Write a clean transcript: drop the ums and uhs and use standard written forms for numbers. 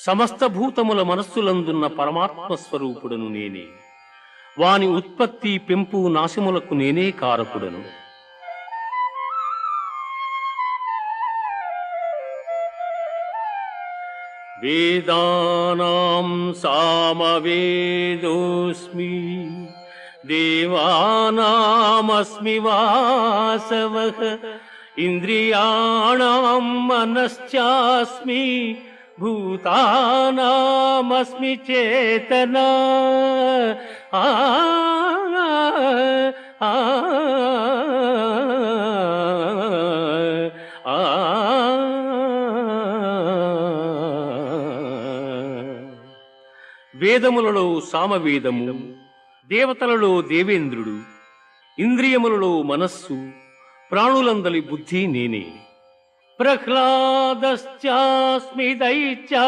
సమస్త భూతముల మనస్సులందున్న పరమాత్మ స్వరూపుడను నేనే. వాని ఉత్పత్తి పెంపు నాశములకు నేనే కారకుడను. వేదానాం సామవేదోస్మి దేవానామస్మి వాసవః ఇంద్రియాణాం మనశ్చాస్మి భూతానామస్మి చేతనా. వేదములలో సామవేదము, దేవతలలో దేవేంద్రుడు, ఇంద్రియములలో మనస్సు, ప్రాణులందలి బుద్ధి నేనే. ప్రహ్లాదశ్చాస్మి దైత్యా